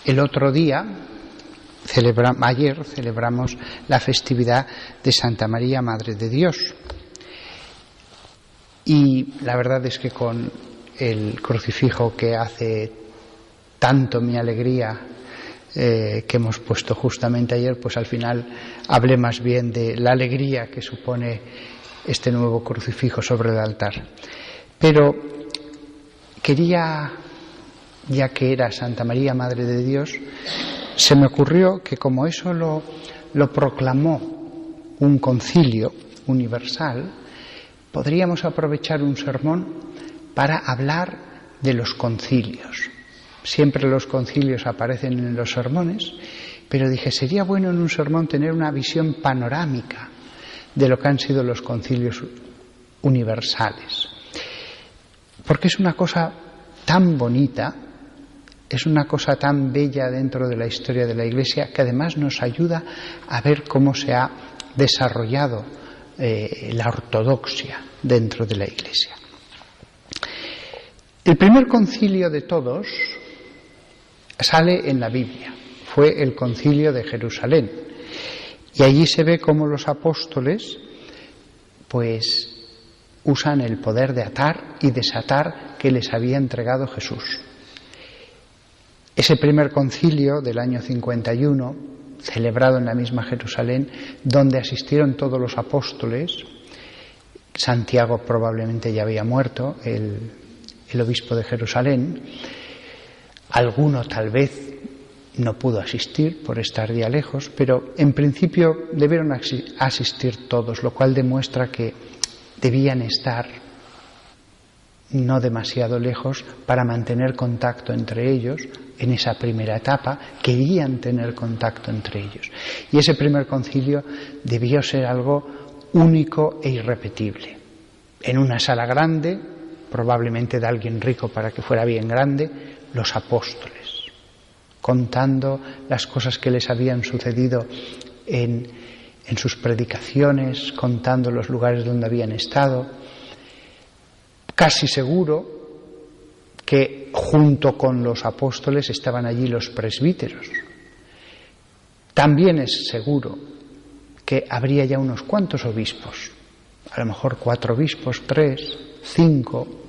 El otro día, ayer celebramos la festividad de Santa María, Madre de Dios. Y la verdad es que con el crucifijo que hace tanto mi alegría, que hemos puesto justamente ayer, pues al final hablé más bien de la alegría que supone este nuevo crucifijo sobre el altar. Pero quería, ya que era Santa María, Madre de Dios, se me ocurrió que como eso lo proclamó un concilio universal, podríamos aprovechar un sermón para hablar de los concilios. Siempre los concilios aparecen en los sermones, pero dije, sería bueno en un sermón tener una visión panorámica de lo que han sido los concilios universales. Porque es una cosa tan bonita, es una cosa tan bella dentro de la historia de la Iglesia, que además nos ayuda a ver cómo se ha desarrollado la ortodoxia dentro de la Iglesia. El primer concilio de todos sale en la Biblia, fue el concilio de Jerusalén, y allí se ve cómo los apóstoles pues usan el poder de atar y desatar que les había entregado Jesús. Ese primer concilio del año 51, celebrado en la misma Jerusalén, donde asistieron todos los apóstoles, Santiago probablemente ya había muerto, el obispo de Jerusalén, alguno tal vez no pudo asistir por estar ya lejos, pero en principio debieron asistir todos, lo cual demuestra que debían estar no demasiado lejos para mantener contacto entre ellos. En esa primera etapa querían tener contacto entre ellos. Y ese primer concilio debió ser algo único e irrepetible. En una sala grande, probablemente de alguien rico para que fuera bien grande, los apóstoles, contando las cosas que les habían sucedido en sus predicaciones, contando los lugares donde habían estado. Casi seguro que junto con los apóstoles estaban allí los presbíteros. También es seguro que habría ya unos cuantos obispos, a lo mejor 4 obispos, 3, 5.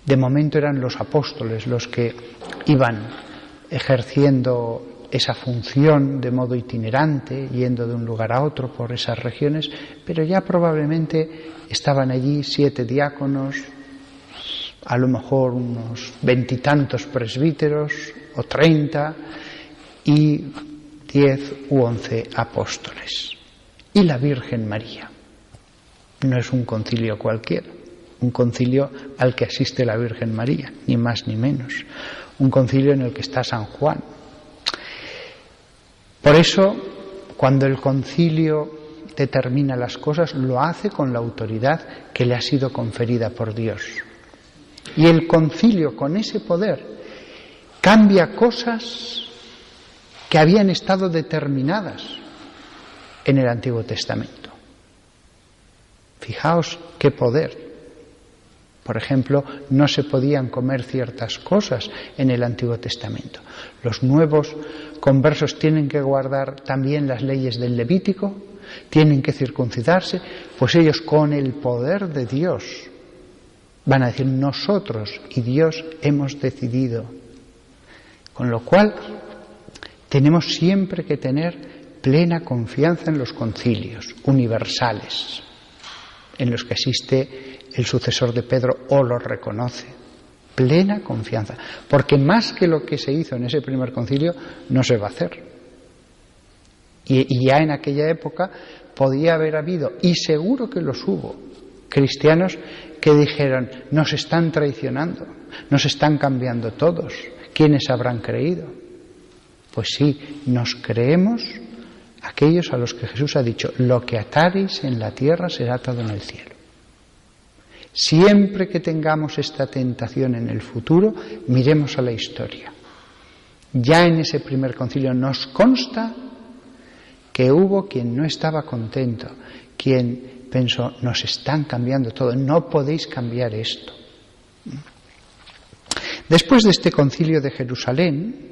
De momento eran los apóstoles los que iban ejerciendo esa función de modo itinerante, yendo de un lugar a otro por esas regiones, pero ya probablemente estaban allí 7 diáconos, a lo mejor unos 20 y tantos presbíteros o 30 y 10 u 11 apóstoles. Y la Virgen María. No es un concilio cualquiera, un concilio al que asiste la Virgen María, ni más ni menos. Un concilio en el que está San Juan. Por eso, cuando el concilio determina las cosas, lo hace con la autoridad que le ha sido conferida por Dios. Y el concilio, con ese poder, cambia cosas que habían estado determinadas en el Antiguo Testamento. Fijaos qué poder. Por ejemplo, no se podían comer ciertas cosas en el Antiguo Testamento. Los nuevos conversos tienen que guardar también las leyes del Levítico, tienen que circuncidarse, pues ellos con el poder de Dios van a decir, nosotros y Dios hemos decidido. Con lo cual, tenemos siempre que tener plena confianza en los concilios universales, en los que asiste el sucesor de Pedro o lo reconoce. Plena confianza. Porque más que lo que se hizo en ese primer concilio, no se va a hacer. Y ya en aquella época podía haber habido, y seguro que los hubo, cristianos que dijeron, nos están traicionando, nos están cambiando todos, ¿quiénes habrán creído? Pues sí, nos creemos aquellos a los que Jesús ha dicho, lo que atareis en la tierra será atado en el cielo. Siempre que tengamos esta tentación en el futuro, miremos a la historia. Ya en ese primer concilio nos consta que hubo quien no estaba contento, quien pensó, nos están cambiando todo, no podéis cambiar esto. Después de este concilio de Jerusalén,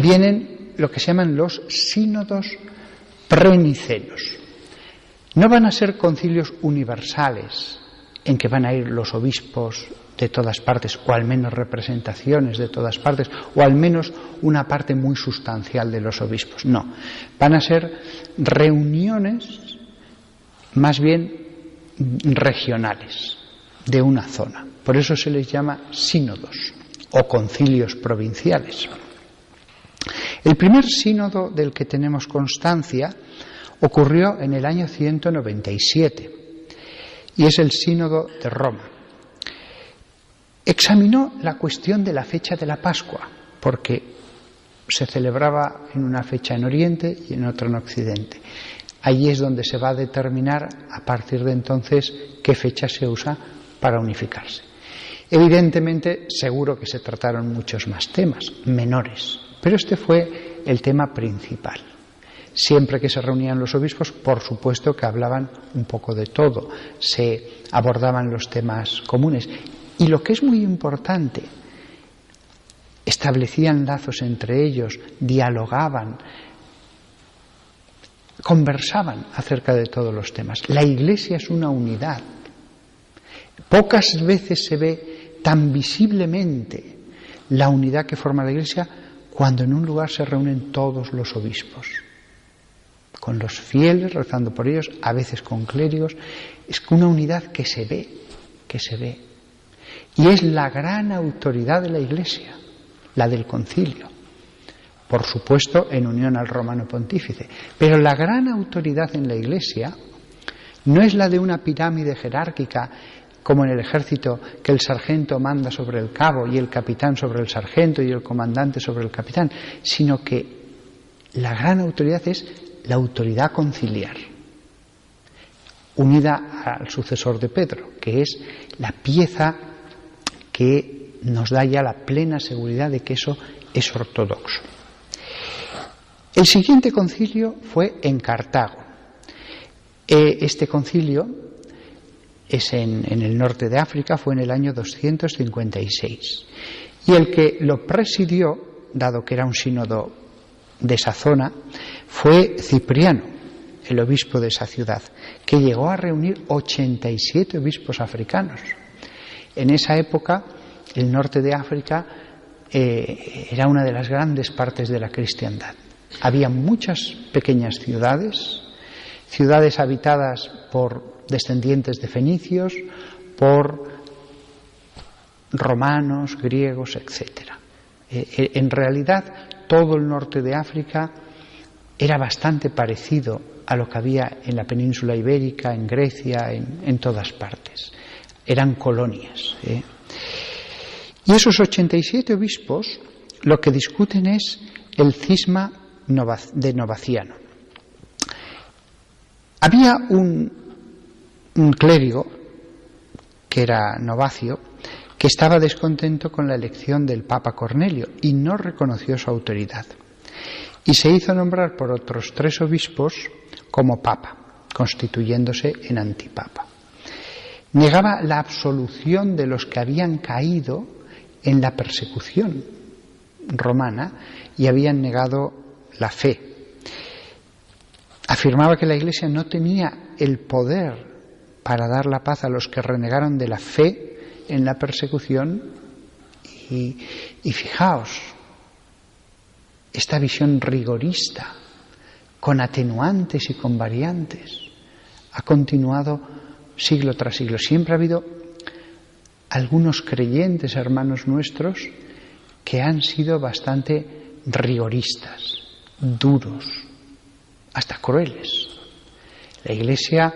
vienen lo que se llaman los sínodos prenicenos. No van a ser concilios universales en que van a ir los obispos de todas partes, o al menos representaciones de todas partes, o al menos una parte muy sustancial de los obispos. No, van a ser reuniones más bien regionales de una zona. Por eso se les llama sínodos o concilios provinciales. El primer sínodo del que tenemos constancia ocurrió en el año 197 y es el sínodo de Roma. Examinó la cuestión de la fecha de la Pascua, porque se celebraba en una fecha en Oriente y en otra en Occidente. Allí es donde se va a determinar a partir de entonces qué fecha se usa para unificarse. Evidentemente, seguro que se trataron muchos más temas, menores, pero este fue el tema principal. Siempre que se reunían los obispos, por supuesto que hablaban un poco de todo, se abordaban los temas comunes. Y lo que es muy importante, establecían lazos entre ellos, dialogaban, conversaban acerca de todos los temas. La Iglesia es una unidad. Pocas veces se ve tan visiblemente la unidad que forma la Iglesia cuando en un lugar se reúnen todos los obispos, con los fieles rezando por ellos, a veces con clérigos. Es una unidad que se ve. Y es la gran autoridad de la Iglesia, la del concilio. Por supuesto, en unión al romano pontífice. Pero la gran autoridad en la Iglesia no es la de una pirámide jerárquica, como en el ejército, que el sargento manda sobre el cabo y el capitán sobre el sargento y el comandante sobre el capitán, sino que la gran autoridad es la autoridad conciliar, unida al sucesor de Pedro, que es la pieza que nos da ya la plena seguridad de que eso es ortodoxo. El siguiente concilio fue en Cartago. Este concilio es en el norte de África, fue en el año 256. Y el que lo presidió, dado que era un sínodo de esa zona, fue Cipriano, el obispo de esa ciudad, que llegó a reunir 87 obispos africanos. En esa época, el norte de África era una de las grandes partes de la cristiandad. Había muchas pequeñas ciudades habitadas por descendientes de fenicios, por romanos, griegos, etc. En realidad, todo el norte de África era bastante parecido a lo que había en la península ibérica, en Grecia, en todas partes. Eran colonias. Y esos 87 obispos lo que discuten es el cisma de Novaciano. Había un clérigo, que era Novacio, que estaba descontento con la elección del Papa Cornelio y no reconoció su autoridad. Y se hizo nombrar por otros 3 obispos como papa, constituyéndose en antipapa. Negaba la absolución de los que habían caído en la persecución romana y habían negado la fe. Afirmaba que la Iglesia no tenía el poder para dar la paz a los que renegaron de la fe en la persecución y fijaos, esta visión rigorista, con atenuantes y con variantes, ha continuado siglo tras siglo. Siempre ha habido algunos creyentes, hermanos nuestros, que han sido bastante rigoristas, duros, hasta crueles. La Iglesia,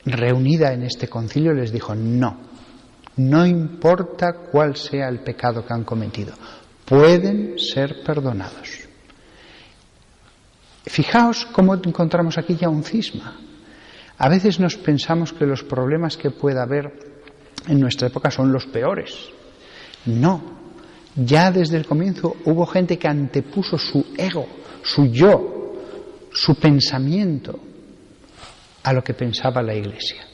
reunida en este concilio, les dijo: no importa cuál sea el pecado que han cometido, pueden ser perdonados. Fijaos cómo encontramos aquí ya un cisma. A veces nos pensamos que los problemas que pueda haber en nuestra época son los peores. No. Ya desde el comienzo hubo gente que antepuso su ego, su yo, su pensamiento a lo que pensaba la Iglesia.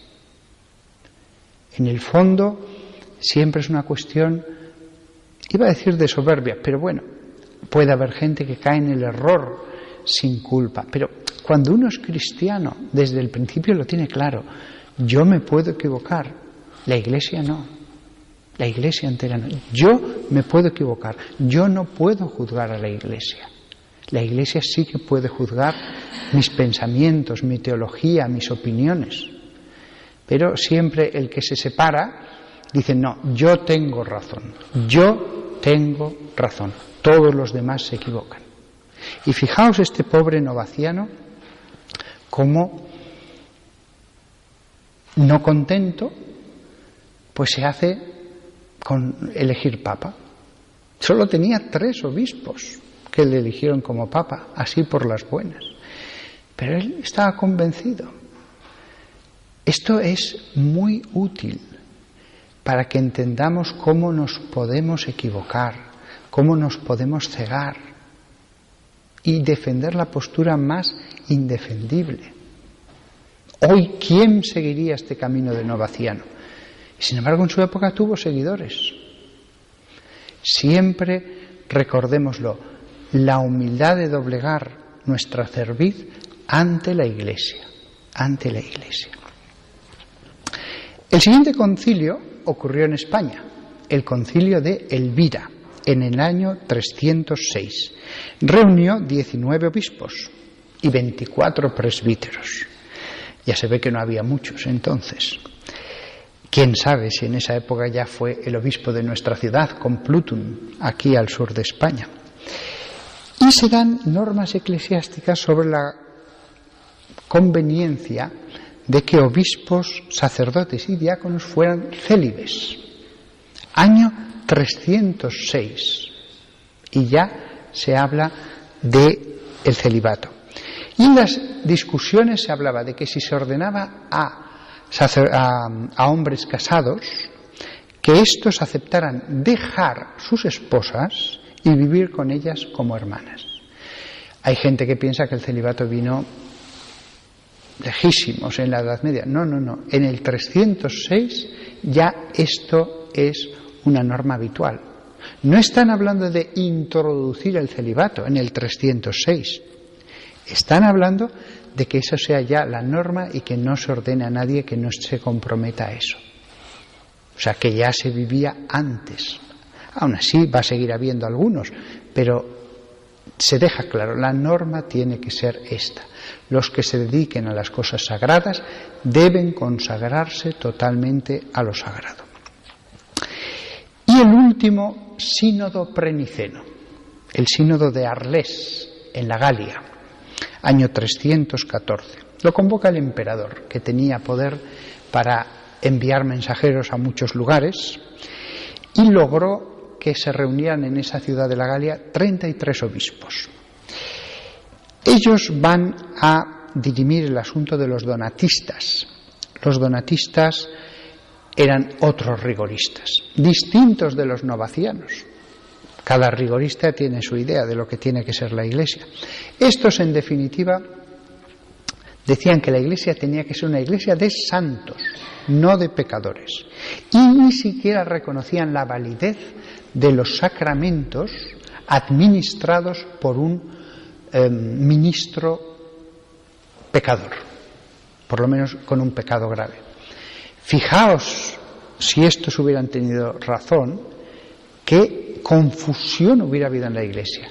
En el fondo siempre es una cuestión, iba a decir de soberbia, pero bueno, puede haber gente que cae en el error sin culpa, pero cuando uno es cristiano, desde el principio lo tiene claro. Yo me puedo equivocar, la Iglesia no, la Iglesia entera no. Yo me puedo equivocar, yo no puedo juzgar a la Iglesia. La Iglesia sí que puede juzgar mis pensamientos, mi teología, mis opiniones. Pero siempre el que se separa dice, no, yo tengo razón, yo tengo razón, todos los demás se equivocan. Y fijaos este pobre novaciano, cómo, no contento, pues se hace con elegir papa. Solo tenía 3 obispos que le eligieron como papa, así por las buenas. Pero él estaba convencido. Esto es muy útil para que entendamos cómo nos podemos equivocar, cómo nos podemos cegar y defender la postura más indefendible. Hoy, ¿quién seguiría este camino de novaciano? Y sin embargo, en su época tuvo seguidores. Siempre recordémoslo, la humildad de doblegar nuestra cerviz ante la Iglesia, ante la Iglesia. El siguiente concilio ocurrió en España, el concilio de Elvira, en el año 306. Reunió 19 obispos y 24 presbíteros. Ya se ve que no había muchos entonces. Quién sabe si en esa época ya fue el obispo de nuestra ciudad, Complutum, aquí al sur de España. Y se dan normas eclesiásticas sobre la conveniencia de que obispos, sacerdotes y diáconos fueran célibes. Año 306. Y ya se habla de el celibato. Y en las discusiones se hablaba de que si se ordenaba a hombres casados, que éstos aceptaran dejar sus esposas y vivir con ellas como hermanas. Hay gente que piensa que el celibato vino lejísimos en la Edad Media. No. En el 306 ya esto es una norma habitual. No están hablando de introducir el celibato en el 306. Están hablando de que eso sea ya la norma y que no se ordene a nadie que no se comprometa a eso. O sea, que ya se vivía antes. Aún así va a seguir habiendo algunos, pero se deja claro, la norma tiene que ser esta. Los que se dediquen a las cosas sagradas deben consagrarse totalmente a lo sagrado. Y el último sínodo preniceno, el sínodo de Arles, en la Galia, año 314. Lo convoca el emperador, que tenía poder para enviar mensajeros a muchos lugares, y logró que se reunieran en esa ciudad de la Galia 33 obispos. Ellos van a dirimir el asunto de los donatistas. Los donatistas eran otros rigoristas, distintos de los novacianos. Cada rigorista tiene su idea de lo que tiene que ser la Iglesia. Estos, en definitiva, decían que la Iglesia tenía que ser una Iglesia de santos, no de pecadores. Y ni siquiera reconocían la validez de los sacramentos administrados por un ministro pecador, por lo menos con un pecado grave. Fijaos, si estos hubieran tenido razón, qué confusión hubiera habido en la Iglesia.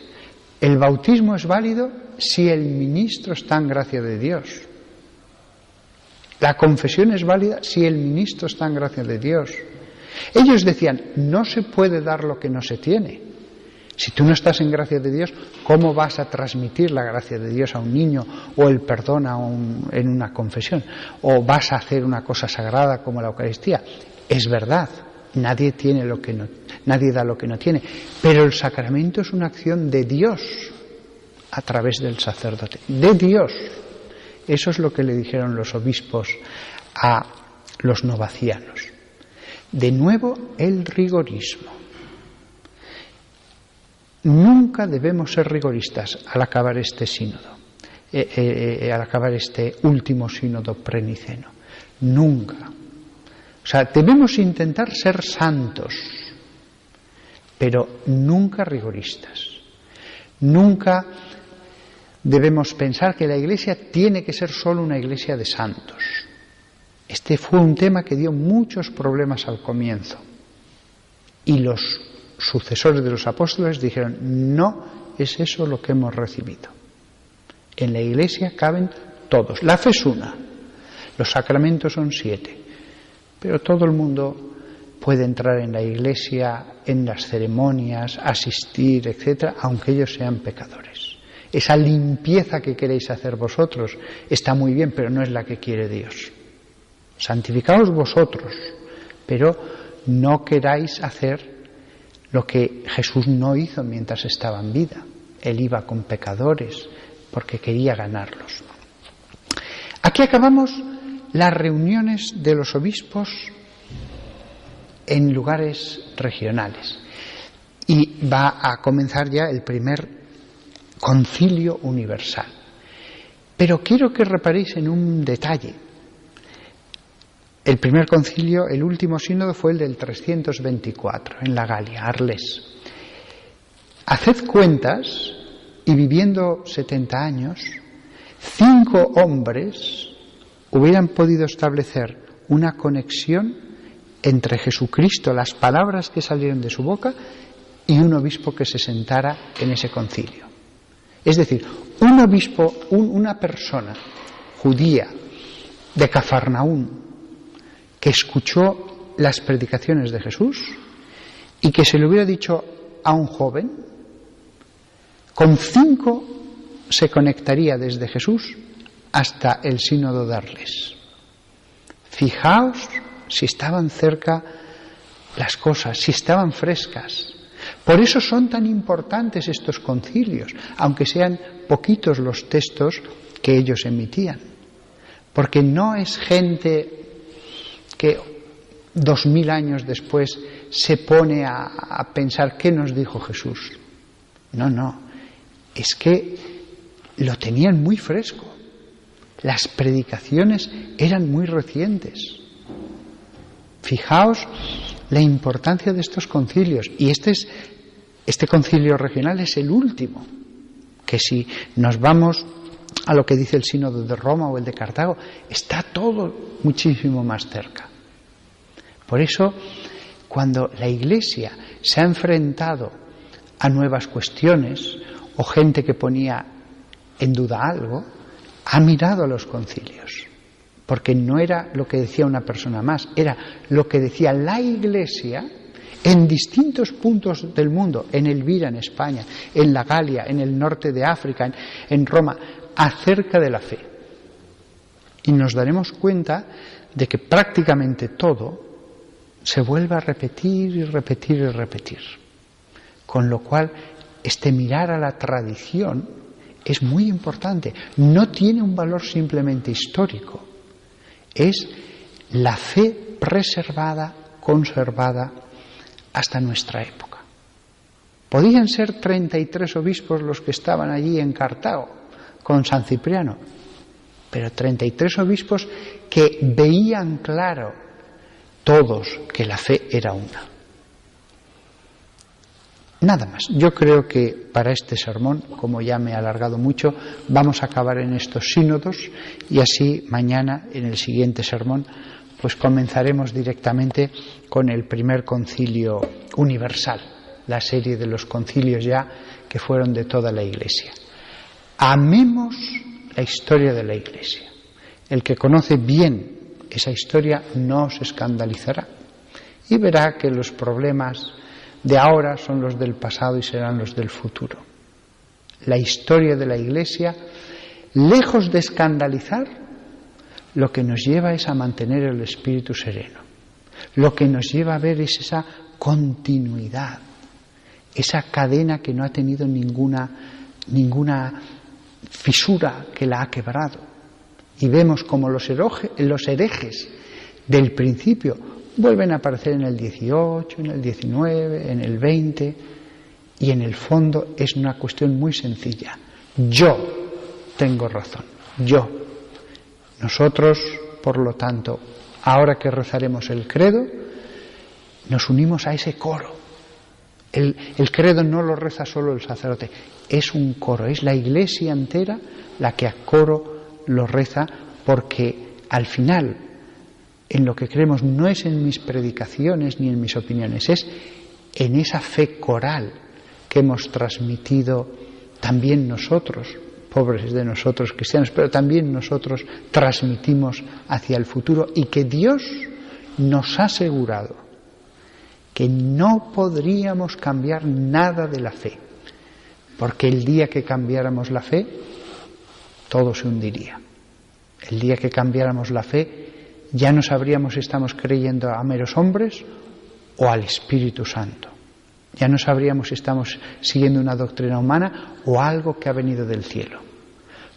El bautismo es válido si el ministro está en gracia de Dios. La confesión es válida si el ministro está en gracia de Dios. Ellos decían, no se puede dar lo que no se tiene. Si tú no estás en gracia de Dios, ¿cómo vas a transmitir la gracia de Dios a un niño o el perdón en una confesión? ¿O vas a hacer una cosa sagrada como la Eucaristía? Es verdad, nadie da lo que no tiene, pero el sacramento es una acción de Dios a través del sacerdote, de Dios. Eso es lo que le dijeron los obispos a los novacianos. De nuevo, el rigorismo. Nunca debemos ser rigoristas al acabar este sínodo, al acabar este último sínodo preniceno. Nunca. O sea, debemos intentar ser santos, pero nunca rigoristas. Nunca debemos pensar que la Iglesia tiene que ser solo una iglesia de santos. Este fue un tema que dio muchos problemas al comienzo. Y los sucesores de los apóstoles dijeron, no es eso lo que hemos recibido. En la Iglesia caben todos. La fe es una, los sacramentos son 7, pero todo el mundo puede entrar en la Iglesia, en las ceremonias, asistir, etc., aunque ellos sean pecadores. Esa limpieza que queréis hacer vosotros está muy bien, pero no es la que quiere Dios. Santificaos vosotros, pero no queráis hacer lo que Jesús no hizo mientras estaba en vida. Él iba con pecadores porque quería ganarlos. Aquí acabamos las reuniones de los obispos en lugares regionales y va a comenzar ya el primer concilio universal. Pero quiero que reparéis en un detalle. El primer concilio, el último sínodo, fue el del 324 en la Galia, Arles. Haced cuentas, y viviendo 70 años, 5 hombres hubieran podido establecer una conexión entre Jesucristo, las palabras que salieron de su boca, y un obispo que se sentara en ese concilio. Es decir, un obispo, una persona judía de Cafarnaún, que escuchó las predicaciones de Jesús y que se le hubiera dicho a un joven, con 5 se conectaría desde Jesús hasta el sínodo de Arles. Fijaos si estaban cerca las cosas, si estaban frescas. Por eso son tan importantes estos concilios, aunque sean poquitos los textos que ellos emitían. Porque no es gente que 2000 años después se pone a pensar qué nos dijo Jesús. No, es que lo tenían muy fresco. Las predicaciones eran muy recientes. Fijaos la importancia de estos concilios. Y este concilio regional es el último, que si nos vamos a lo que dice el sínodo de Roma o el de Cartago, está todo muchísimo más cerca. Por eso, cuando la Iglesia se ha enfrentado a nuevas cuestiones o gente que ponía en duda algo, ha mirado a los concilios, porque no era lo que decía una persona más, era lo que decía la Iglesia en distintos puntos del mundo, en Elvira, en España, en la Galia, en el norte de África, en Roma, acerca de la fe. Y nos daremos cuenta de que prácticamente todo se vuelve a repetir y repetir y repetir. Con lo cual, este mirar a la tradición es muy importante. No tiene un valor simplemente histórico. Es la fe preservada, conservada hasta nuestra época. Podían ser 33 obispos los que estaban allí en Cartago con San Cipriano, pero 33 obispos que veían claro todos que la fe era una. Nada más. Yo creo que para este sermón, como ya me he alargado mucho, vamos a acabar en estos sínodos y así mañana, en el siguiente sermón, pues comenzaremos directamente con el primer concilio universal, la serie de los concilios ya que fueron de toda la Iglesia. Amemos la historia de la Iglesia. El que conoce bien esa historia no se escandalizará y verá que los problemas de ahora son los del pasado y serán los del futuro. La historia de la Iglesia, lejos de escandalizar, lo que nos lleva es a mantener el espíritu sereno. Lo que nos lleva a ver es esa continuidad, esa cadena que no ha tenido ninguna fisura que la ha quebrado. Y vemos como los herejes del principio vuelven a aparecer en el 18, en el 19, en el 20, y en el fondo es una cuestión muy sencilla. Yo tengo razón, yo. Nosotros, por lo tanto, ahora que rezaremos el credo, nos unimos a ese coro El credo no lo reza solo el sacerdote, es un coro, es la Iglesia entera la que a coro lo reza, porque al final en lo que creemos no es en mis predicaciones ni en mis opiniones, es en esa fe coral que hemos transmitido también nosotros, pobres de nosotros cristianos, pero también nosotros transmitimos hacia el futuro, y que Dios nos ha asegurado que no podríamos cambiar nada de la fe, porque el día que cambiáramos la fe, todo se hundiría. El día que cambiáramos la fe, ya no sabríamos si estamos creyendo a meros hombres o al Espíritu Santo. Ya no sabríamos si estamos siguiendo una doctrina humana o algo que ha venido del cielo.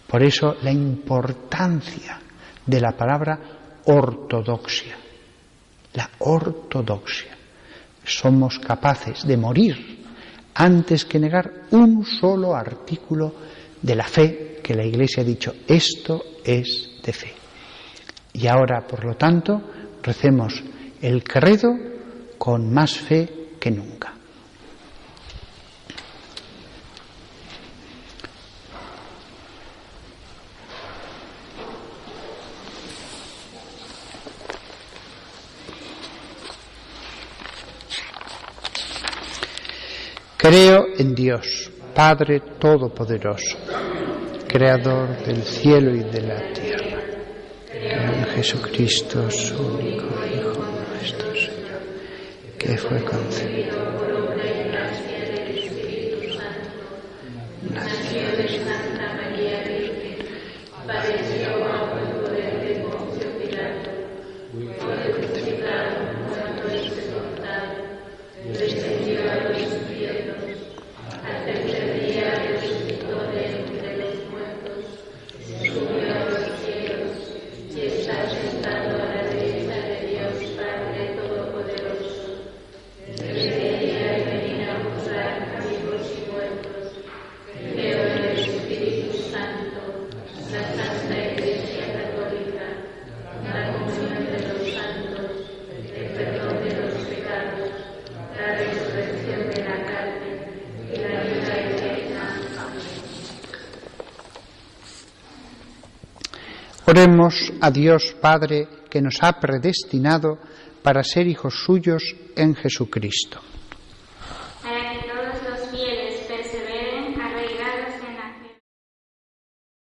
Por eso la importancia de la palabra ortodoxia. La ortodoxia. Somos capaces de morir antes que negar un solo artículo de la fe que la Iglesia ha dicho, esto es de fe. Y ahora, por lo tanto, recemos el credo con más fe que nunca. Creo en Dios, Padre Todopoderoso, Creador del cielo y de la tierra. Creo en Jesucristo, su único Hijo, nuestro Señor, que fue concebido por obra y gracia del Espíritu Santo, nació de Santa María Virgen, padeció bajo el poder de Poncio Pilato, fue crucificado, muerto y sepultado, descendió a los infiernos, al tercer día resucitó de entre los muertos, subió a los cielos y está sentado a la derecha de Dios Padre Todopoderoso. Descenderá y venirá a juzgar a vivos y muertos. Creo en el Espíritu Santo, la Santa Iglesia Católica, la comunión de los santos, el perdón de los pecados, la resurrección de la carne y la vida eterna. Oremos a Dios Padre, que nos ha predestinado para ser hijos suyos en Jesucristo.